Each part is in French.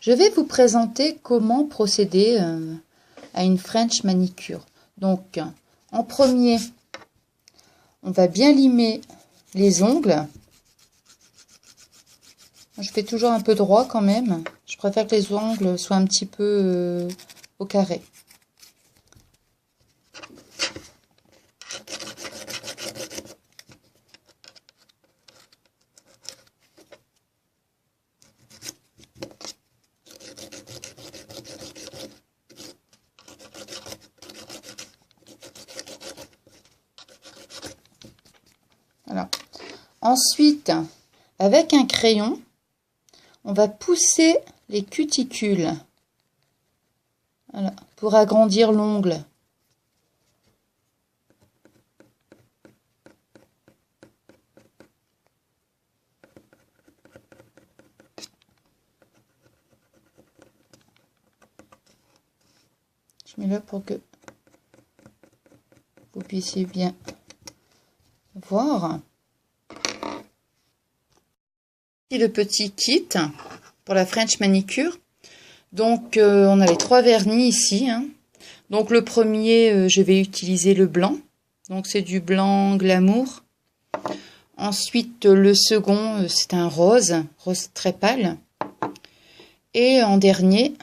Je vais vous présenter comment procéder à une French manicure. Donc, en premier, on va bien limer les ongles. Je fais toujours un peu droit quand même. Je préfère que les ongles soient un petit peu au carré. Voilà. Ensuite, avec un crayon, on va pousser les cuticules, voilà, pour agrandir l'ongle. Je mets là pour que vous puissiez bien voir. Et le petit kit pour la French manicure. Donc on a les 3 vernis ici, hein. Donc le premier, je vais utiliser le blanc. Donc c'est du blanc glamour. Ensuite le second, c'est un rose très pâle. Et en dernier,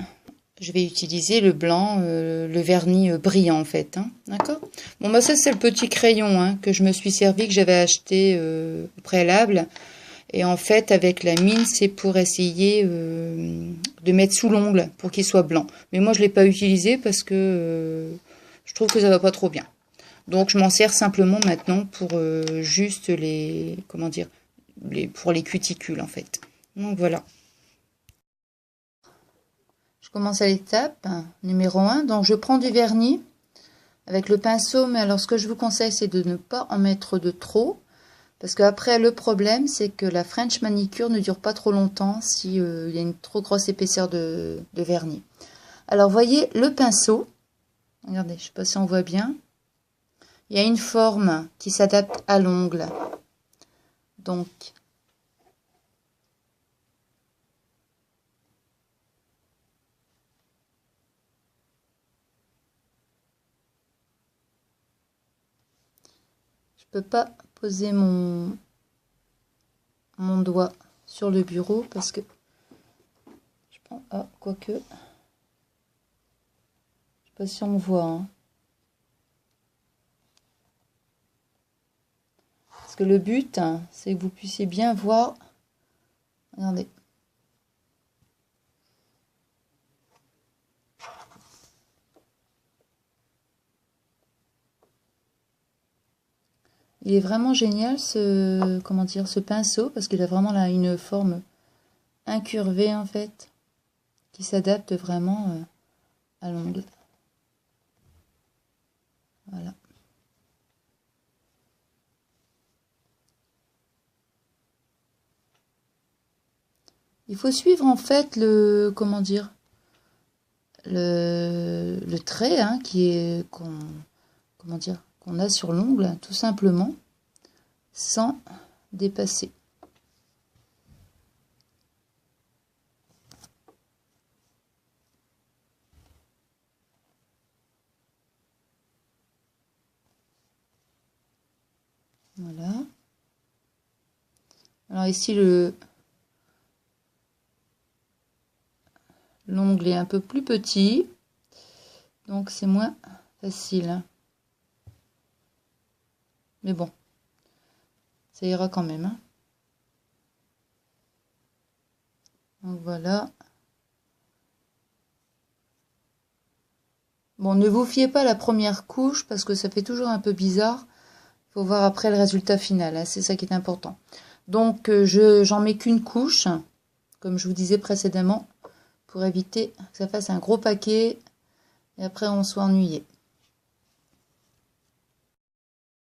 je vais utiliser le blanc, le vernis brillant en fait, hein. D'accord? Bon bah ça c'est le petit crayon, hein, que je me suis servi, que j'avais acheté au préalable. Et en fait, avec la mine, c'est pour essayer de mettre sous l'ongle pour qu'il soit blanc. Mais moi, je ne l'ai pas utilisé parce que je trouve que ça va pas trop bien. Donc, je m'en sers simplement maintenant pour juste les, comment dire, pour les cuticules, en fait. Donc, voilà. Je commence à l'étape numéro 1. Donc, je prends du vernis avec le pinceau. Mais alors, ce que je vous conseille, c'est de ne pas en mettre de trop. Parce qu'après, le problème, c'est que la French manicure ne dure pas trop longtemps si il y a une trop grosse épaisseur de vernis. Alors, voyez, le pinceau, regardez, je ne sais pas si on voit bien, il y a une forme qui s'adapte à l'ongle. Donc, je ne peux pas poser mon doigt sur le bureau parce que je prends, ah, quoique, je sais pas si on voit, hein. Parce que le but, hein, c'est que vous puissiez bien voir, regardez. Il est vraiment génial ce, comment dire, ce pinceau parce qu'il a vraiment là une forme incurvée en fait qui s'adapte vraiment à l'ongle. Voilà. Il faut suivre en fait le, comment dire, le trait, hein, qui est comment dire, qu'on a sur l'ongle tout simplement sans dépasser. Voilà. Alors ici l'ongle est un peu plus petit, donc c'est moins facile. Mais bon, ça ira quand même, hein. Donc voilà. Bon, ne vous fiez pas à la première couche parce que ça fait toujours un peu bizarre. Il faut voir après le résultat final, hein, c'est ça qui est important. Donc, j'en mets qu'une couche, comme je vous disais précédemment, pour éviter que ça fasse un gros paquet et après on soit ennuyé.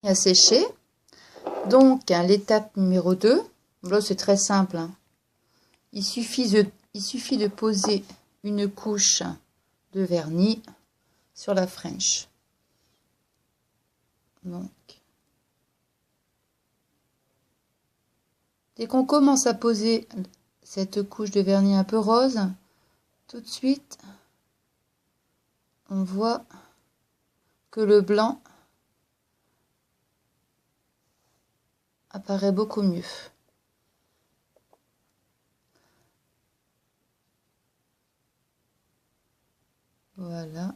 À sécher. Donc, hein, l'étape numéro 2, là c'est très simple, hein. Il suffit de poser une couche de vernis sur la French. Donc, dès qu'on commence à poser cette couche de vernis un peu rose, tout de suite, on voit que le blanc apparaît beaucoup mieux. Voilà.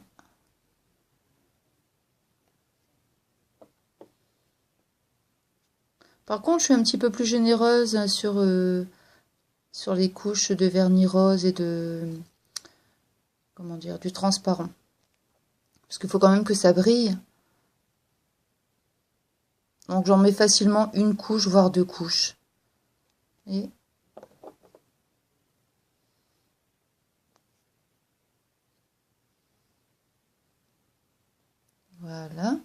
Par contre, je suis un petit peu plus généreuse sur les couches de vernis rose et comment dire, du transparent. Parce qu'il faut quand même que ça brille. Donc j'en mets facilement une couche, voire 2 couches. Et voilà.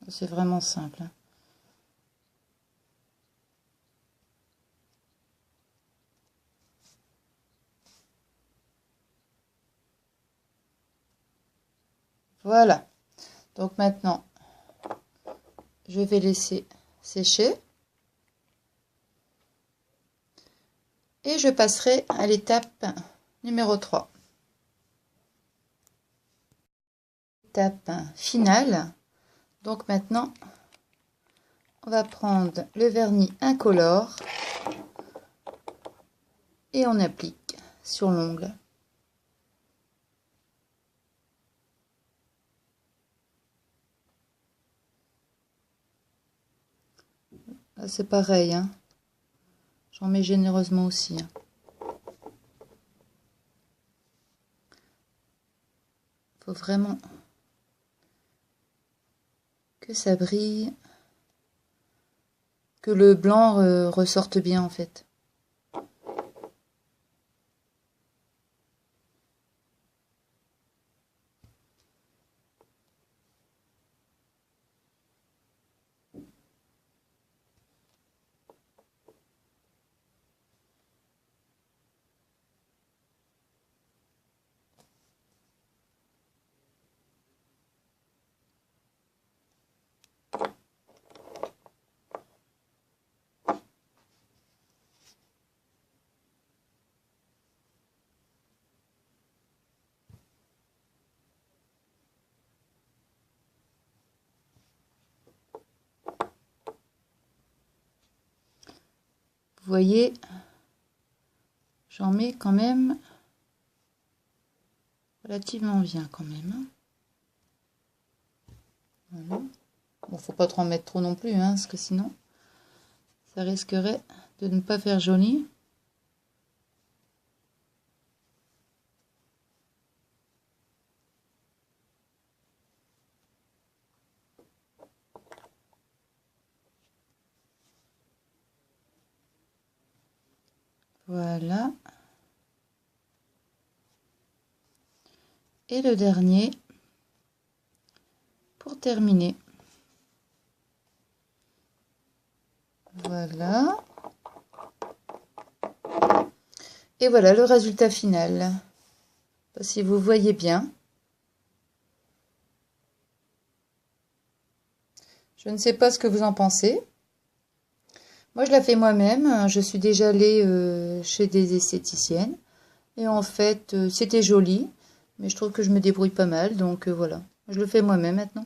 C'est vraiment simple. Voilà. Donc maintenant, je vais laisser sécher. Et je passerai à l'étape numéro 3. Étape finale. Donc maintenant, on va prendre le vernis incolore et on applique sur l'ongle. Là, c'est pareil, hein. J'en mets généreusement aussi. Hein. Faut vraiment que ça brille, que le blanc ressorte bien en fait. Vous voyez, j'en mets quand même relativement bien quand même. Voilà. Bon, faut pas trop en mettre trop non plus, hein, parce que sinon, ça risquerait de ne pas faire joli. Voilà. Et le dernier, pour terminer. Voilà. Et voilà le résultat final. Si vous voyez bien. Je ne sais pas ce que vous en pensez. Moi, je la fais moi-même. Je suis déjà allée chez des esthéticiennes. Et en fait, c'était joli. Mais je trouve que je me débrouille pas mal. Donc voilà. Je le fais moi-même maintenant.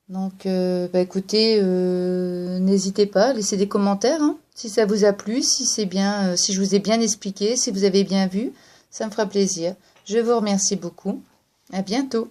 Donc, écoutez, n'hésitez pas, laissez des commentaires, hein, si ça vous a plu, si c'est bien, si je vous ai bien expliqué, si vous avez bien vu, ça me fera plaisir. Je vous remercie beaucoup. À bientôt.